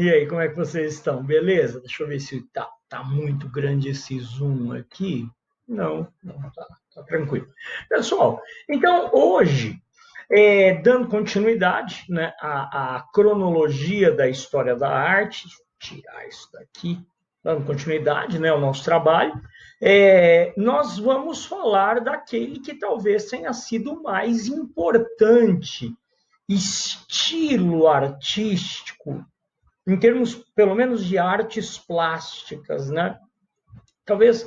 E aí, como é que vocês estão? Beleza? Deixa eu ver se tá muito grande esse zoom aqui. Não, tá tranquilo. Pessoal, então hoje, dando continuidade, né, à cronologia da história da arte, tirar isso daqui, dando continuidade, né, ao nosso trabalho, nós vamos falar daquele que talvez tenha sido o mais importante estilo artístico em termos, pelo menos, de artes plásticas, né? Talvez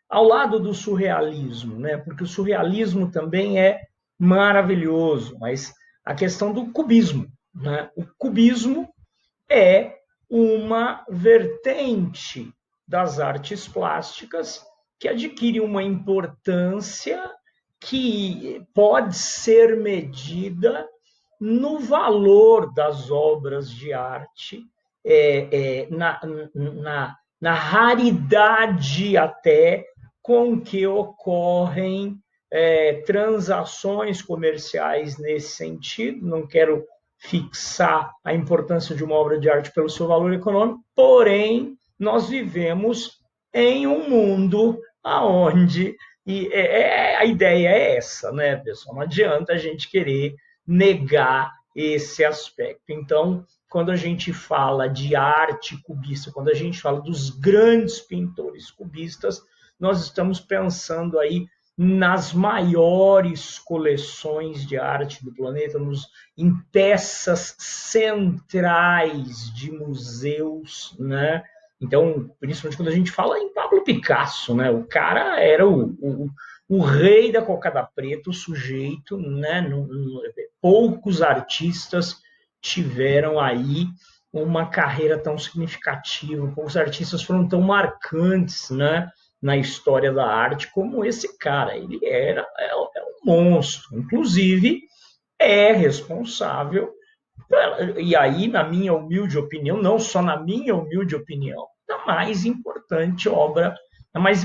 ao lado do surrealismo, né? Porque o surrealismo também é maravilhoso, mas a questão do cubismo, né? O cubismo é uma vertente das artes plásticas que adquire uma importância que pode ser medida no valor das obras de arte, na raridade até com que ocorrem transações comerciais nesse sentido. Não quero fixar a importância de uma obra de arte pelo seu valor econômico, porém, nós vivemos em um mundo onde a ideia é essa, né, pessoal? Não adianta a gente querer negar esse aspecto. Então, quando a gente fala de arte cubista, quando a gente fala dos grandes pintores cubistas, nós estamos pensando aí nas maiores coleções de arte do planeta, em peças centrais de museus, né? Então, principalmente quando a gente fala em Pablo Picasso, né? O cara era o rei da cocada preta, o sujeito, né? Poucos artistas tiveram aí uma carreira tão significativa, poucos artistas foram tão marcantes, né, na história da arte como esse cara. Ele é um monstro, inclusive é responsável, e aí, na minha humilde opinião, não só na minha humilde opinião, a mais importante obra,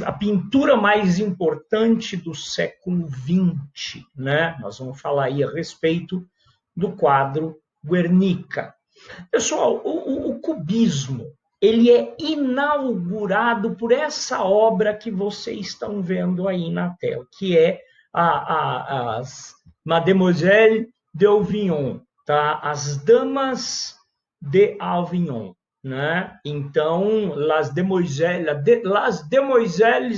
a pintura mais importante do século XX, né? Nós vamos falar aí a respeito do quadro Guernica. Pessoal, o cubismo, ele é inaugurado por essa obra que vocês estão vendo aí na tela, que é as Mademoiselle d'Auvignon, tá? As Damas de Avignon, né? Então, las Demoiselles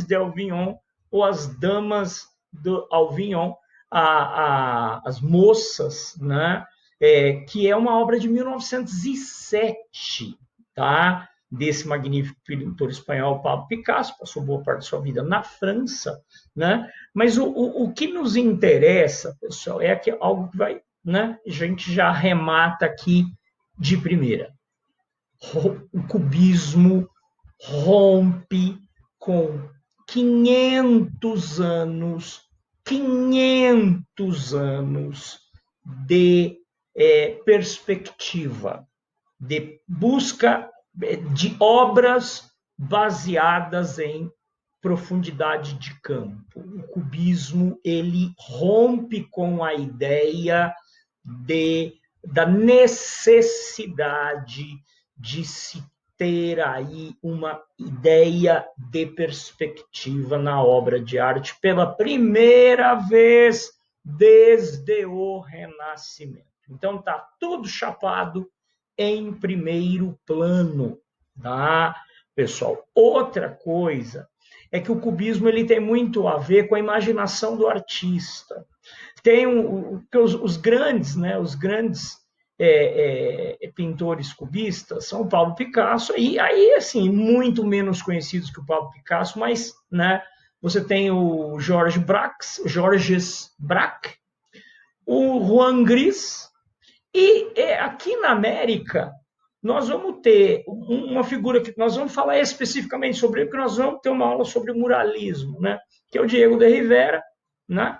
d'Auvignon, ou as Damas de Avignon, as moças, né? Que é uma obra de 1907, tá? Desse magnífico pintor espanhol Pablo Picasso, passou boa parte da sua vida na França, né? Mas o que nos interessa, pessoal, é que algo que vai, né? A gente já remata aqui de primeira. O cubismo rompe com 500 anos, 500 anos de perspectiva, de busca de obras baseadas em profundidade de campo. O cubismo, ele rompe com a ideia da necessidade de se ter aí uma ideia de perspectiva na obra de arte pela primeira vez desde o Renascimento. Então está tudo chapado em primeiro plano, tá, pessoal? Outra coisa é que o cubismo ele tem muito a ver com a imaginação do artista. Tem os grandes, né? Os grandes pintores cubistas são o Pablo Picasso e aí assim muito menos conhecidos que o Pablo Picasso, mas, né? Você tem o Georges Braque, o Juan Gris, e aqui na América nós vamos ter uma figura que nós vamos falar especificamente sobre ele, porque nós vamos ter uma aula sobre muralismo, né? Que é o Diego de Rivera, né?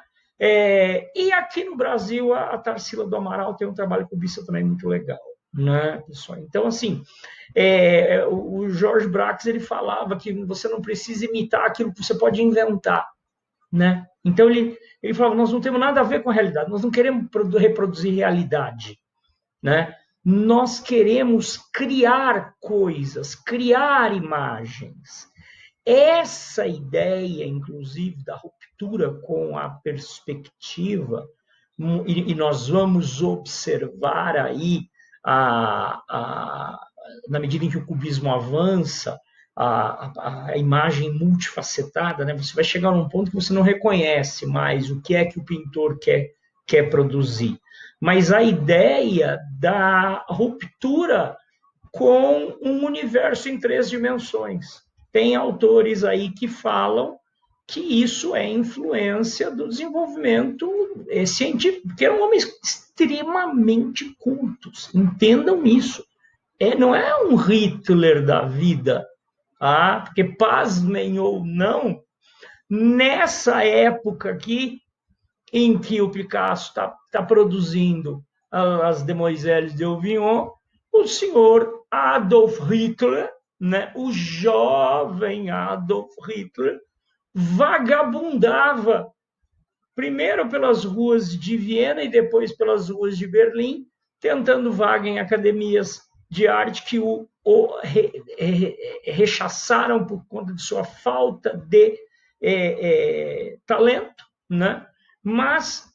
E aqui no Brasil a Tarsila do Amaral tem um trabalho cubista também muito legal, né, pessoal? Então, assim, o Jorge Braques ele falava que você não precisa imitar aquilo que você pode inventar, né? Então ele falava, nós não temos nada a ver com a realidade, nós não queremos reproduzir realidade, né? nós queremos criar coisas, criar imagens. Essa ideia, inclusive, da ruptura com a perspectiva, e nós vamos observar aí, na medida em que o cubismo avança, a imagem multifacetada, né? Você vai chegar num ponto que você não reconhece mais o que é que o pintor quer produzir. Mas a ideia da ruptura com um universo em 3 dimensões. Tem autores aí que falam que isso é influência do desenvolvimento científico, porque eram homens extremamente cultos. Entendam isso. Não é um Hitler da vida, porque, pasmem ou não, nessa época aqui, em que o Picasso está produzindo as Demoiselles de Auvignon, o senhor Adolf Hitler, né, o jovem Adolf Hitler, vagabundava primeiro pelas ruas de Viena e depois pelas ruas de Berlim, tentando vaga em academias de arte que o rechaçaram por conta de sua falta de talento, né? Mas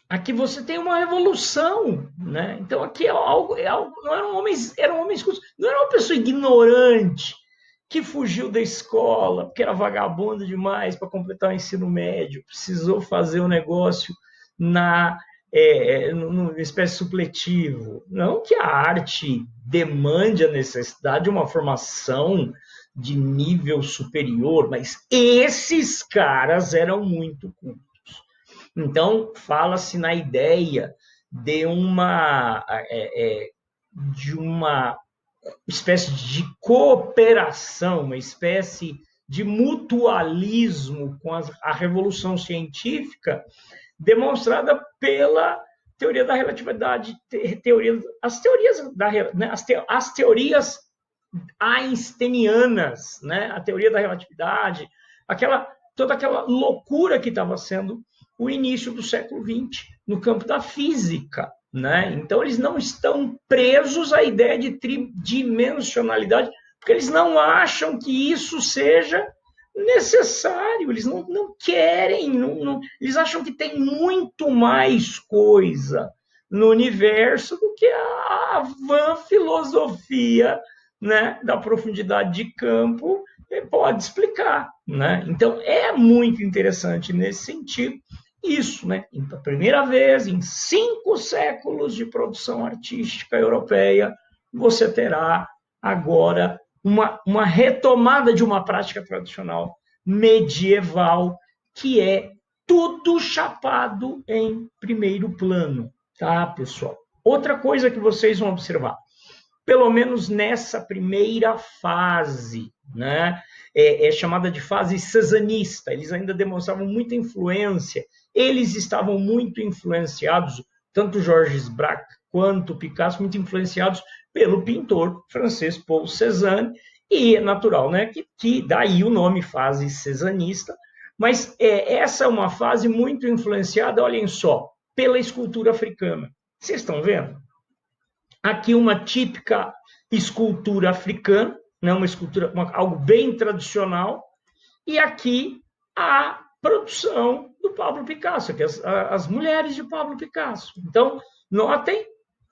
aqui você tem uma revolução, né? Então aqui não eram homens cultos, não era uma pessoa ignorante que fugiu da escola porque era vagabundo demais para completar o ensino médio, precisou fazer um negócio numa espécie supletivo. Não que a arte demande a necessidade de uma formação de nível superior, mas esses caras eram muito cultos. Então, fala-se na ideia de uma espécie de cooperação, uma espécie de mutualismo com a revolução científica, demonstrada pela teoria da relatividade, as teorias einsteinianas, né? A teoria da relatividade, toda aquela loucura que estava sendo o início do século XX no campo da física, né? Então, eles não estão presos à ideia de tridimensionalidade, porque eles não acham que isso seja necessário, eles não querem, eles acham que tem muito mais coisa no universo do que a vã filosofia, né, da profundidade de campo pode explicar, né? Então, é muito interessante nesse sentido isso, né? Então, primeira vez em 5 séculos de produção artística europeia, você terá agora uma retomada de uma prática tradicional medieval, que é tudo chapado em primeiro plano, tá, pessoal? Outra coisa que vocês vão observar, pelo menos nessa primeira fase, né? É chamada de fase cezanista. Eles ainda demonstravam muita influência. Eles estavam muito influenciados, tanto Georges Braque quanto Picasso, muito influenciados pelo pintor francês Paul Cézanne, e é natural, né, que daí o nome fase cezanista. Mas essa é uma fase muito influenciada, olhem só, pela escultura africana. Vocês estão vendo? Aqui uma típica escultura africana, né, uma escultura, algo bem tradicional, e aqui a produção do Pablo Picasso, aqui as mulheres de Pablo Picasso. Então, notem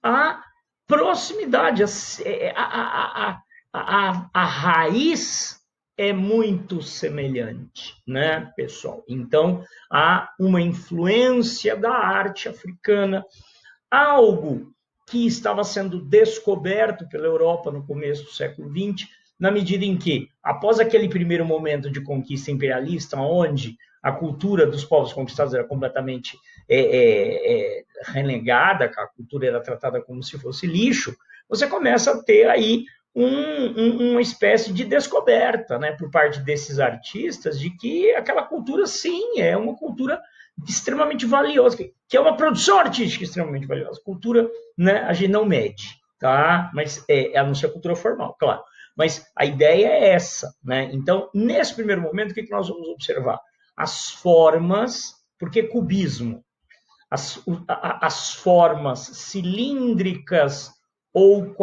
a proximidade, a raiz é muito semelhante, né, pessoal? Então, há uma influência da arte africana, algo que estava sendo descoberto pela Europa no começo do século XX, na medida em que, após aquele primeiro momento de conquista imperialista, onde a cultura dos povos conquistados era completamente renegada, a cultura era tratada como se fosse lixo, você começa a ter aí uma espécie de descoberta, né, por parte desses artistas, de que aquela cultura, sim, é uma cultura extremamente valiosa, que é uma produção artística extremamente valiosa. Cultura, né, a gente não mede, tá? Mas a não ser cultura formal, claro. Mas a ideia é essa, né? Então, nesse primeiro momento, o que nós vamos observar? As formas, porque cubismo, as formas cilíndricas ou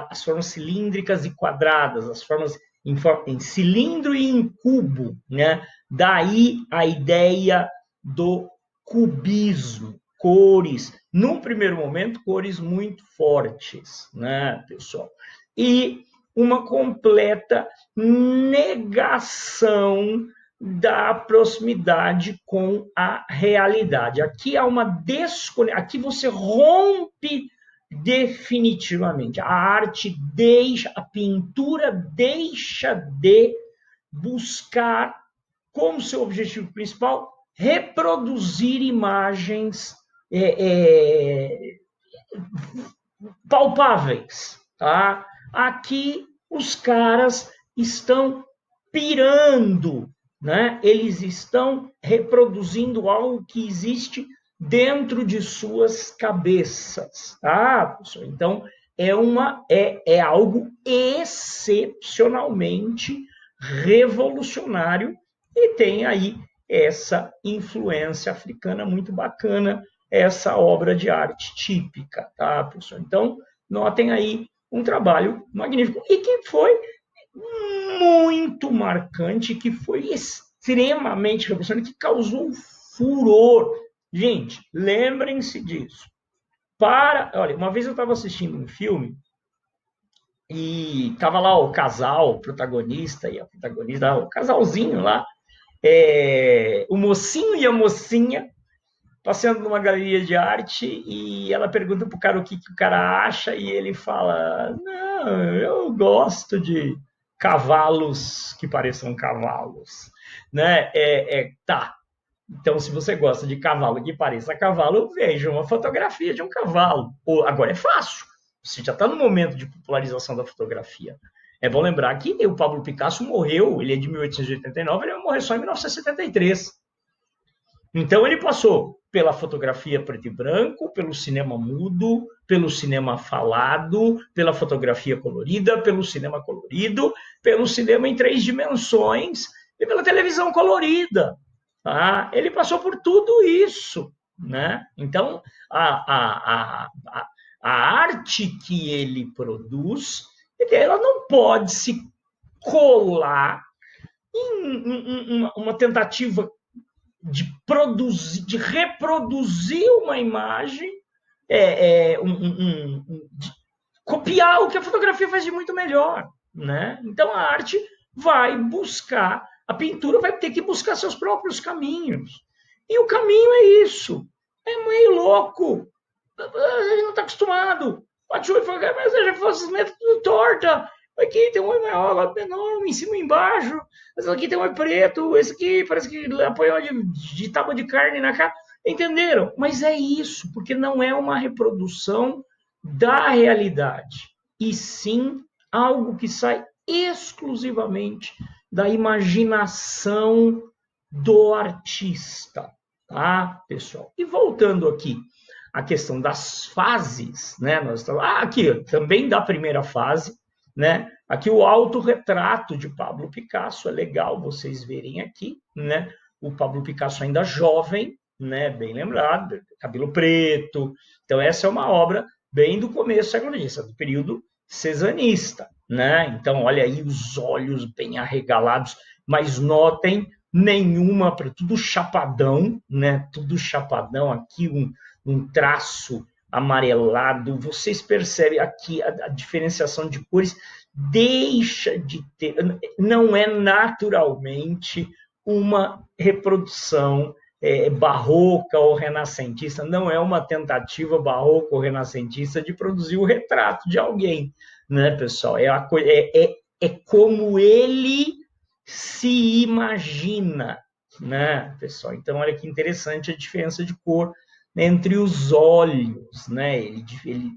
as formas cilíndricas e quadradas, as formas em cilindro e em cubo, né? Daí a ideia do cubismo, cores, num primeiro momento, cores muito fortes, né, pessoal? E uma completa negação da proximidade com a realidade. Aqui há uma desconexão, aqui você rompe definitivamente. A arte deixa, a pintura deixa de buscar como seu objetivo principal reproduzir imagens palpáveis, tá? Aqui os caras estão pirando, né? Eles estão reproduzindo algo que existe dentro de suas cabeças, tá? Então é algo excepcionalmente revolucionário e tem aí essa influência africana muito bacana, essa obra de arte típica, tá, pessoal? Então, notem aí um trabalho magnífico e que foi muito marcante, que foi extremamente revolucionário, que causou furor. Gente, lembrem-se disso. Olha, uma vez eu estava assistindo um filme e tava lá o casal, o protagonista e a protagonista, o casalzinho lá, o mocinho e a mocinha, passeando numa galeria de arte e ela pergunta pro cara o que o cara acha e ele fala: não, eu gosto de cavalos que pareçam cavalos, né? Tá. Então, se você gosta de cavalo que pareça cavalo, veja uma fotografia de um cavalo. Agora é fácil. Você já está no momento de popularização da fotografia. É bom lembrar que o Pablo Picasso morreu, ele é de 1889, ele vai morrer só em 1973. Então, ele passou pela fotografia preto e branco, pelo cinema mudo, pelo cinema falado, pela fotografia colorida, pelo cinema colorido, pelo cinema em 3 dimensões e pela televisão colorida. Tá? Ele passou por tudo isso. Né? Então, a arte que ele produz, ela não pode se colar em uma tentativa de reproduzir uma imagem, de copiar o que a fotografia faz de muito melhor, né? Então a arte vai buscar, a pintura vai ter que buscar seus próprios caminhos. E o caminho é isso. É meio louco. A gente não está acostumado. Bate o olho e fala, mas eu já faço tudo torta. Aqui tem um olho maior, menor, em cima e embaixo. Esse aqui tem um olho preto. Esse aqui parece que apoiou de tábua de carne na cara. Entenderam? Mas é isso, porque não é uma reprodução da realidade, e sim algo que sai exclusivamente da imaginação do artista, tá, pessoal? E voltando aqui à questão das fases, né? Nós estamos aqui também da primeira fase, né? Aqui o autorretrato de Pablo Picasso, é legal vocês verem aqui, né? O Pablo Picasso ainda jovem, né? Bem lembrado, cabelo preto. Então essa é uma obra bem do começo do século XX, do período cezanista, né? Então olha aí os olhos bem arregalados, mas notem nenhuma, tudo chapadão, né? Tudo chapadão, aqui um traço amarelado. Vocês percebem aqui a diferenciação de cores deixa de ter, não é naturalmente uma reprodução barroca ou renascentista, não é uma tentativa barroca ou renascentista de produzir o retrato de alguém, né, pessoal? É como ele se imagina, né, pessoal? Então, olha que interessante a diferença de cor entre os olhos, né?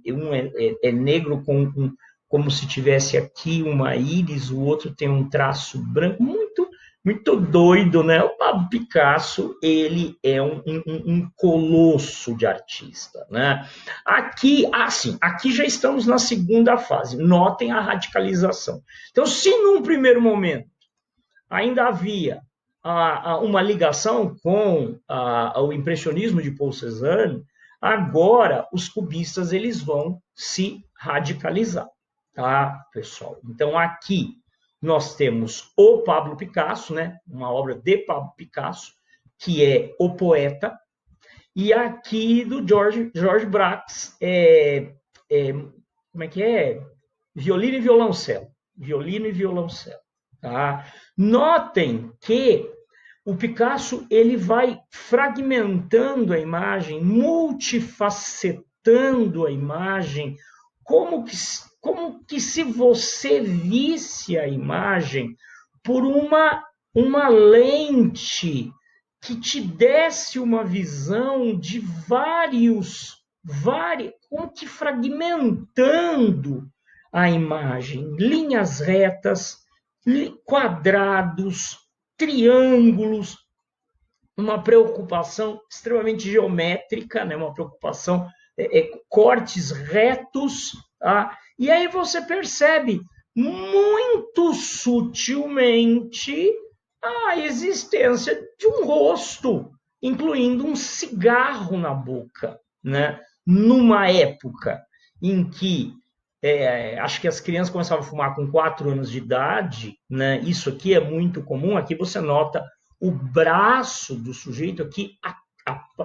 Um é negro como se tivesse aqui uma íris, o outro tem um traço branco, muito doido, né? O Pablo Picasso, ele é um colosso de artista, né? Aqui já estamos na segunda fase. Notem a radicalização. Então, se num primeiro momento ainda havia uma ligação com o impressionismo de Paul Cézanne, agora os cubistas eles vão se radicalizar, tá, pessoal? Então aqui nós temos o Pablo Picasso, né, uma obra de Pablo Picasso, que é O Poeta, e aqui do George Braque, como é que é? Violino e violoncelo. Violino e violoncelo. Tá? Notem que o Picasso ele vai fragmentando a imagem, multifacetando a imagem, como que se você visse a imagem por uma lente que te desse uma visão de como que fragmentando a imagem, linhas retas, quadrados, triângulos, uma preocupação extremamente geométrica, né? Uma preocupação, cortes retos, tá? E aí você percebe muito sutilmente a existência de um rosto, incluindo um cigarro na boca, né? Numa época em que acho que as crianças começavam a fumar com 4 anos de idade, né? Isso aqui é muito comum. Aqui você nota o braço do sujeito, aqui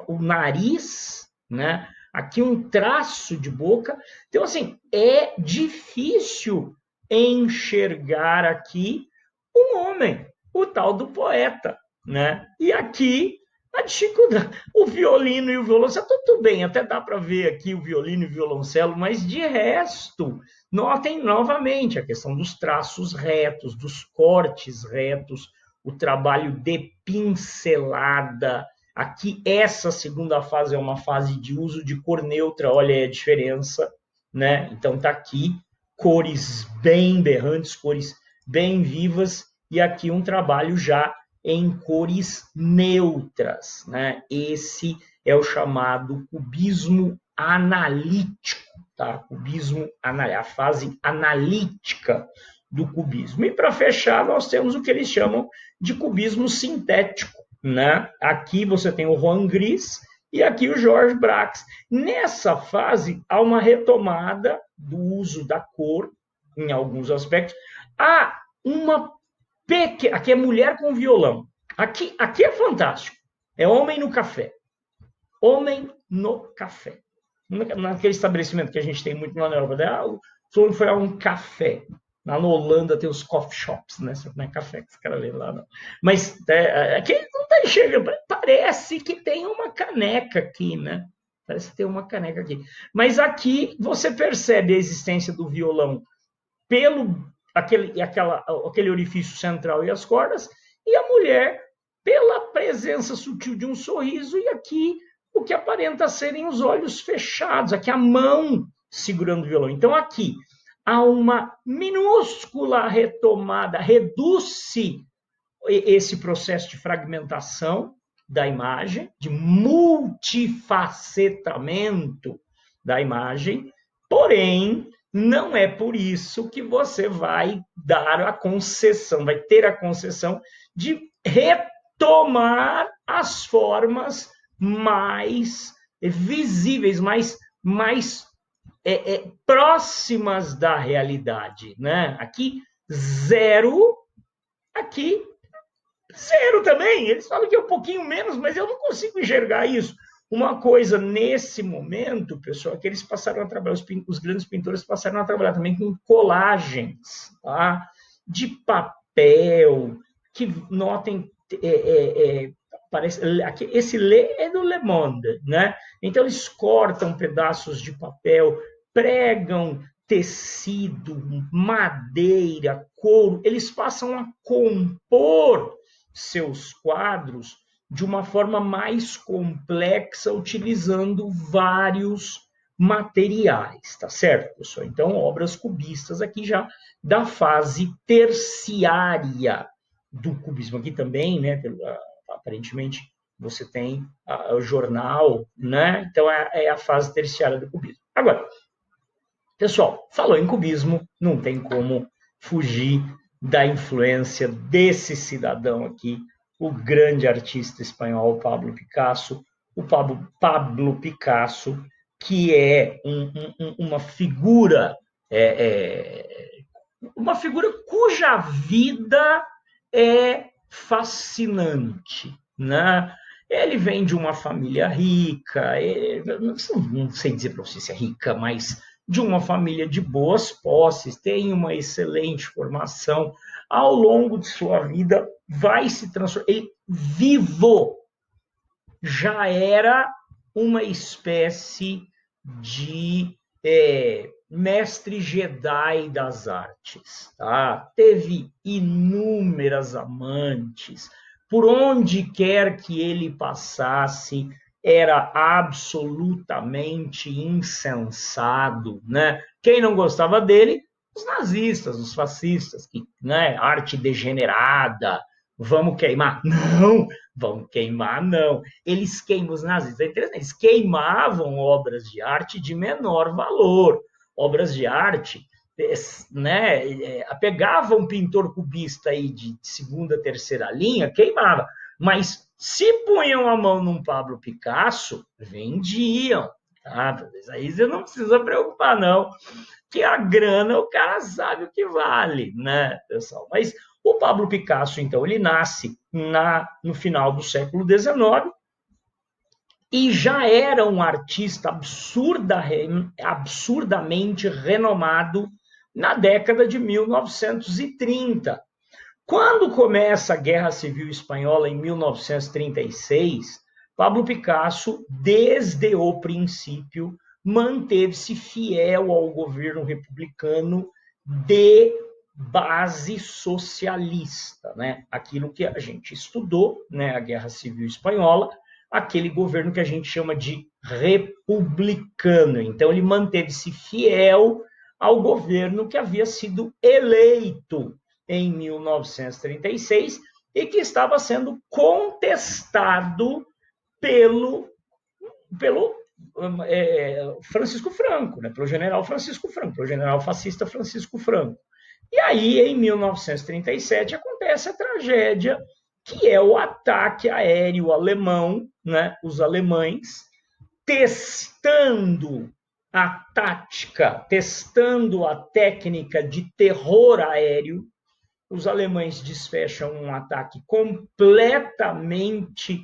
o nariz, né? Aqui um traço de boca. Então, assim, é difícil enxergar aqui um homem, o tal do poeta, né? E aqui a dificuldade, o violino e o violoncelo, tudo bem, até dá para ver aqui o violino e o violoncelo, mas de resto, notem novamente a questão dos traços retos, dos cortes retos, o trabalho de pincelada. Aqui, essa segunda fase é uma fase de uso de cor neutra, olha aí a diferença, né? Então, tá aqui cores bem berrantes, cores bem vivas, e aqui um trabalho já em cores neutras, né? Esse é o chamado cubismo analítico, tá? Cubismo, a fase analítica do cubismo. E para fechar, nós temos o que eles chamam de cubismo sintético, né? Aqui você tem o Juan Gris e aqui o George Braque. Nessa fase, há uma retomada do uso da cor em alguns aspectos. Há uma aqui é mulher com violão. Aqui é fantástico. É homem no café. Homem no café. Naquele estabelecimento que a gente tem muito lá na Europa, o fulano foi a um café. Lá na Holanda tem os coffee shops, né? Não é café que os caras lê lá, não. Mas aqui não está enxergando. Parece que tem uma caneca aqui, né? Parece que tem uma caneca aqui. Mas aqui você percebe a existência do violão pelo aquele orifício central e as cordas, e a mulher pela presença sutil de um sorriso, e aqui o que aparenta serem os olhos fechados, aqui a mão segurando o violão. Então aqui há uma minúscula retomada, reduz-se esse processo de fragmentação da imagem, de multifacetamento da imagem, porém, não é por isso que você vai dar a concessão, vai ter a concessão de retomar as formas mais visíveis, mais próximas da realidade, né? Aqui, zero, aqui, zero também. Eles falam que é um pouquinho menos, mas eu não consigo enxergar isso. Uma coisa nesse momento, pessoal, é que eles passaram a trabalhar, os grandes pintores passaram a trabalhar também com colagens, tá? De papel, que notem, parece, esse Lê é do Le Monde, né? Então eles cortam pedaços de papel, pregam tecido, madeira, couro, eles passam a compor seus quadros de uma forma mais complexa, utilizando vários materiais, tá certo, pessoal? Então, obras cubistas aqui já da fase terciária do cubismo. Aqui também, né, aparentemente, você tem o jornal, né? Então, é a fase terciária do cubismo. Agora, pessoal, falou em cubismo, não tem como fugir da influência desse cidadão aqui, o grande artista espanhol Pablo Picasso, o Pablo Picasso, que é uma figura uma figura cuja vida é fascinante, né? Ele vem de uma família rica, não sei dizer para você se é rica, mas de uma família de boas posses, tem uma excelente formação. Ao longo de sua vida, vai se transformar. Ele, vivo, já era uma espécie de mestre Jedi das artes. Tá? Teve inúmeras amantes. Por onde quer que ele passasse, era absolutamente insensado. Né? Quem não gostava dele? Os nazistas, os fascistas, que, né, arte degenerada, vamos queimar. Não, vamos queimar, não. Eles queimam, os nazistas, eles queimavam obras de arte de menor valor, obras de arte, né? Pegava um pintor cubista aí de segunda, terceira linha, queimava. Mas se punham a mão num Pablo Picasso, vendiam. Tá? Aí você não precisa preocupar, não, que a grana o cara sabe o que vale, né, pessoal? Mas o Pablo Picasso, então, ele nasce no final do século XIX e já era um artista absurdamente renomado na década de 1930. Quando começa a Guerra Civil Espanhola, em 1936, Pablo Picasso, desde o princípio, manteve-se fiel ao governo republicano de base socialista, né? Aquilo que a gente estudou, né? A Guerra Civil Espanhola, aquele governo que a gente chama de republicano. Então, ele manteve-se fiel ao governo que havia sido eleito em 1936 e que estava sendo contestado pelo Francisco Franco, né? Pelo general Francisco Franco, pelo general fascista Francisco Franco. E aí, em 1937, acontece a tragédia, que é o ataque aéreo alemão, né? Os alemães testando a tática, testando a técnica de terror aéreo. Os alemães desfecham um ataque completamente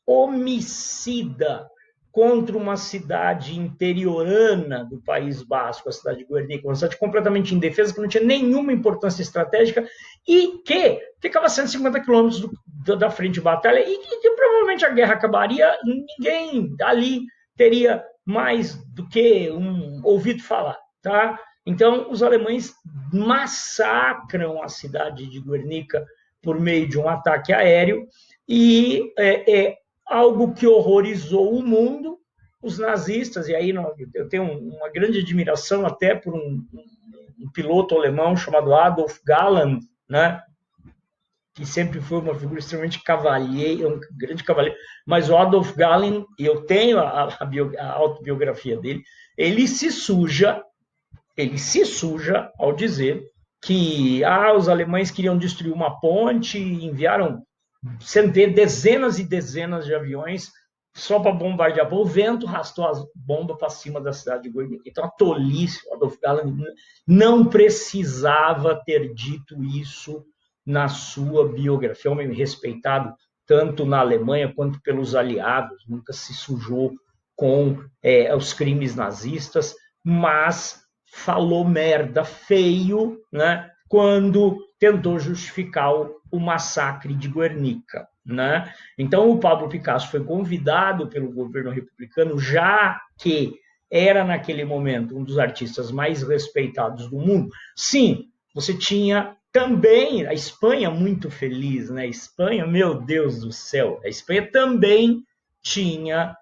homicida contra uma cidade interiorana do País Basco, a cidade de Guernica, uma cidade completamente indefesa, que não tinha nenhuma importância estratégica e que ficava a 150 quilômetros da frente de batalha e que provavelmente a guerra acabaria e ninguém ali teria mais do que ouvido falar. Tá? Então, os alemães massacram a cidade de Guernica por meio de um ataque aéreo e algo que horrorizou o mundo. Os nazistas, e aí eu tenho uma grande admiração até por um piloto alemão chamado Adolf Galland, né? Que sempre foi uma figura extremamente cavalheiro, um grande cavalheiro, mas o Adolf Galland, eu tenho a autobiografia dele, ele se suja ao dizer que os alemães queriam destruir uma ponte, enviaram dezenas e dezenas de aviões só para bombardear. O vento arrastou as bombas para cima da cidade de Guernica. Então, a tolice, o Adolf Galland não precisava ter dito isso na sua biografia. Homem respeitado tanto na Alemanha quanto pelos aliados, nunca se sujou com os crimes nazistas, mas falou merda feio, né, quando tentou justificar o massacre de Guernica. Né? Então, o Pablo Picasso foi convidado pelo governo republicano, já que era, naquele momento, um dos artistas mais respeitados do mundo. Sim, você tinha também a Espanha muito feliz, né? A Espanha, meu Deus do céu, a Espanha também tinha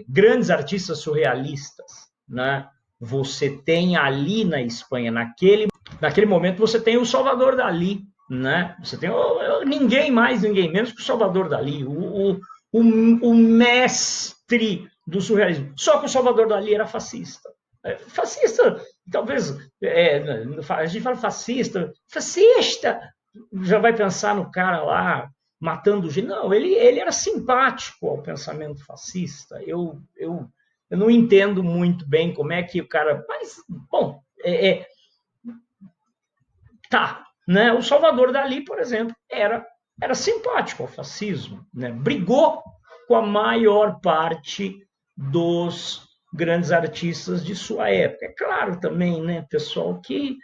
grandes artistas surrealistas, né? Você tem ali na Espanha, naquele momento, você tem o Salvador Dalí, né? Você tem ninguém mais, ninguém menos que o Salvador Dalí, o mestre do surrealismo. Só que o Salvador Dalí era fascista. Fascista, talvez, a gente fala fascista, já vai pensar no cara lá matando gente. Não, ele era simpático ao pensamento fascista. Eu não entendo muito bem como é que o cara... Mas, bom, tá. Né? O Salvador Dalí, por exemplo, era simpático ao fascismo. Né? Brigou com a maior parte dos grandes artistas de sua época. É claro também, né, pessoal, que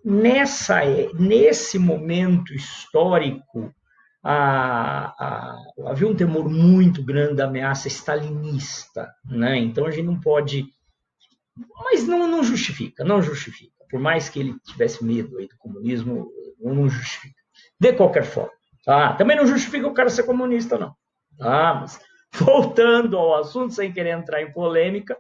nesse momento histórico havia um temor muito grande da ameaça stalinista, né? Então a gente não pode, mas não justifica, não justifica. Por mais que ele tivesse medo aí do comunismo, não justifica. De qualquer forma, tá? Também não justifica o cara ser comunista, não. Tá? Mas voltando ao assunto, sem querer entrar em polêmica,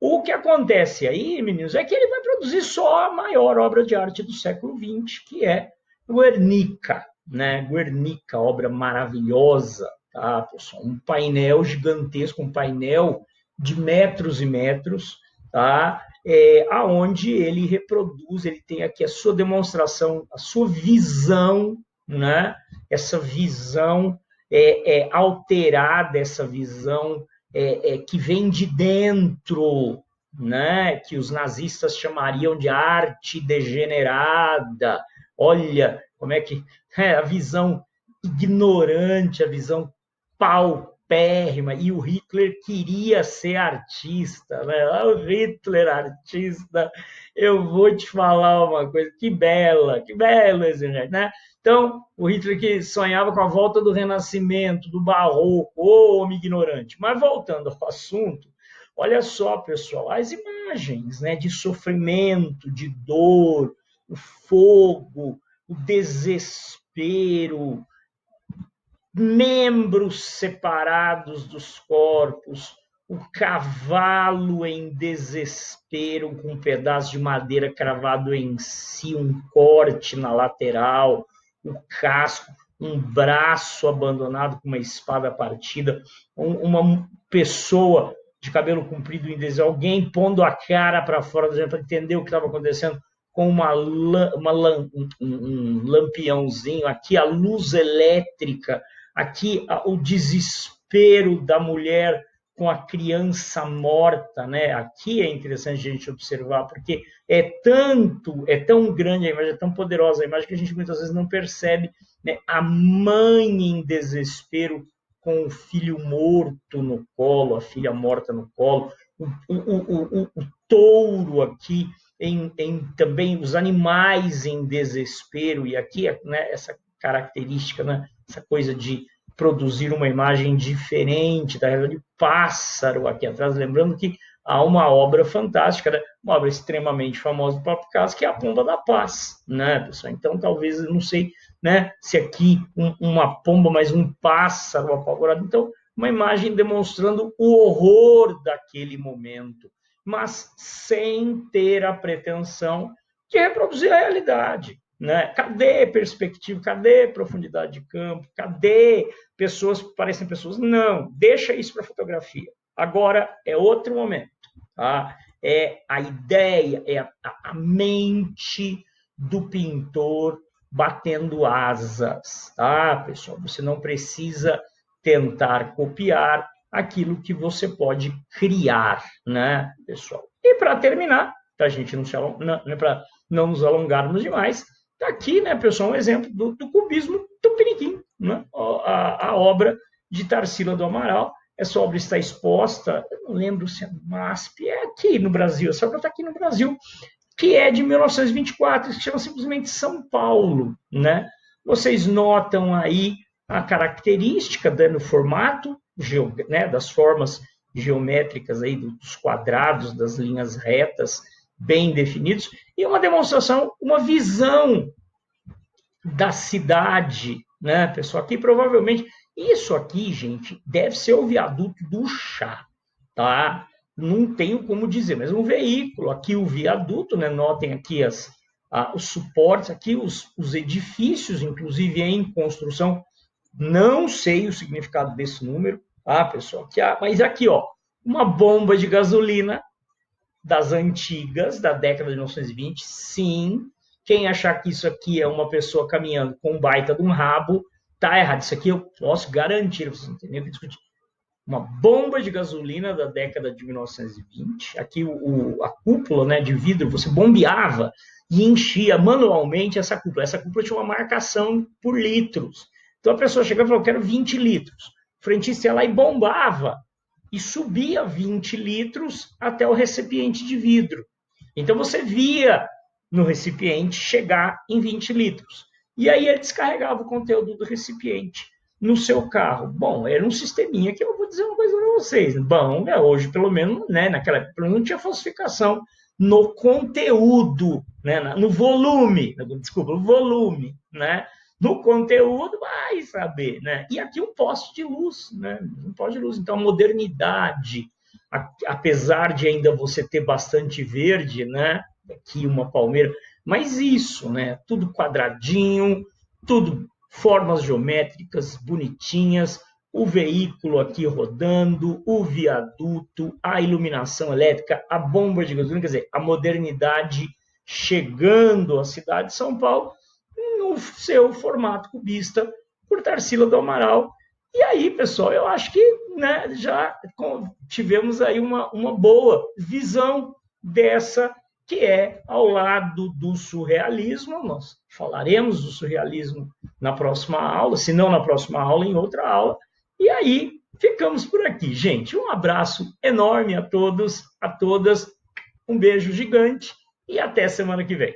o que acontece aí, meninos, é que ele vai produzir só a maior obra de arte do século XX, que é Guernica, né? Guernica, obra maravilhosa, tá, pessoal? Um painel gigantesco, um painel de metros e metros, tá? Aonde ele reproduz, ele tem aqui a sua demonstração, a sua visão, né? Essa visão alterada, essa visão que vem de dentro, né? Que os nazistas chamariam de arte degenerada. Olha como é que a visão ignorante, a visão paupérrima, e o Hitler queria ser artista, né? O Hitler artista, eu vou te falar uma coisa, que belo esse gente, né? Então, o Hitler que sonhava com a volta do Renascimento, do Barroco, ô homem ignorante. Mas voltando ao assunto, olha só, pessoal, as imagens, né, de sofrimento, de dor, o fogo, o desespero, membros separados dos corpos, o cavalo em desespero com um pedaço de madeira cravado em si, um corte na lateral, o casco, um braço abandonado com uma espada partida, uma pessoa de cabelo comprido em desenho, alguém pondo a cara para fora para entender o que estava acontecendo, com um lampiãozinho, aqui a luz elétrica, aqui o desespero da mulher com a criança morta, né? Aqui é interessante a gente observar, porque é tão grande a imagem, é tão poderosa a imagem, que a gente muitas vezes não percebe, né? A mãe em desespero com o filho morto no colo, a filha morta no colo, o touro aqui, também os animais em desespero, e aqui, né, essa característica, né, essa coisa de produzir uma imagem diferente da realidade, pássaro aqui atrás, lembrando que há uma obra fantástica, né, uma obra extremamente famosa do Pablo Picasso, que é a Pomba da Paz, né, pessoal? Então, talvez, eu não sei, né, se aqui uma pomba, mas um pássaro apavorado. Então, uma imagem demonstrando o horror daquele momento, mas sem ter a pretensão de reproduzir a realidade. Né? Cadê perspectiva? Cadê profundidade de campo? Cadê pessoas que parecem pessoas? Não, deixa isso para a fotografia. Agora é outro momento. Tá? É a ideia, é a mente do pintor batendo asas. Tá, pessoal? Você não precisa tentar copiar aquilo que você pode criar, né, pessoal? E para terminar, para a gente para não nos alongarmos demais, está aqui, né, pessoal, um exemplo do cubismo tupiniquim, né? A obra de Tarsila do Amaral. Essa obra está exposta, eu não lembro se é no MASP, é aqui no Brasil, essa obra está aqui no Brasil, que é de 1924, que se chama simplesmente São Paulo, né? Vocês notam aí a característica no formato, né, das formas geométricas aí, dos quadrados, das linhas retas bem definidos, e uma demonstração, uma visão da cidade, né, pessoal? Aqui provavelmente, isso aqui, gente, deve ser o viaduto do Chá, tá? Não tenho como dizer, mas um veículo, aqui o viaduto, né? Notem aqui os suportes, aqui os edifícios, inclusive em construção. Não sei o significado desse número, tá, pessoal? Mas aqui, ó, uma bomba de gasolina das antigas, da década de 1920, sim, Quem achar que isso aqui é uma pessoa caminhando com um baita de um rabo, tá errado. Isso aqui eu posso garantir, vocês não tem nem o que discutir. Uma bomba de gasolina da década de 1920. Aqui a cúpula, né, de vidro, você bombeava e enchia manualmente essa cúpula. Essa cúpula tinha uma marcação por litros. Então a pessoa chegava e falou, eu quero 20 litros. O frentista ia lá e bombava e subia 20 litros até o recipiente de vidro. Então você via no recipiente chegar em 20 litros. E aí ele descarregava o conteúdo do recipiente no seu carro. Bom, era um sisteminha que eu vou dizer uma coisa para vocês. Bom, hoje, pelo menos, né, naquela época, não tinha falsificação no conteúdo, né, no volume, desculpa, no volume, né? No conteúdo, vai saber, né? E aqui um poste de luz, né? Um poste de luz. Então, a modernidade, apesar de ainda você ter bastante verde, né? Aqui uma palmeira, mas isso, né? Tudo quadradinho, tudo formas geométricas bonitinhas, o veículo aqui rodando, o viaduto, a iluminação elétrica, a bomba de gasolina, quer dizer, a modernidade chegando à cidade de São Paulo no seu formato cubista por Tarsila do Amaral. E aí, pessoal, eu acho que, né, já tivemos aí uma boa visão dessa que é ao lado do surrealismo. Nós falaremos do surrealismo na próxima aula, se não na próxima aula, em outra aula. E aí, ficamos por aqui, gente. Um abraço enorme a todos, a todas. Um beijo gigante e até semana que vem.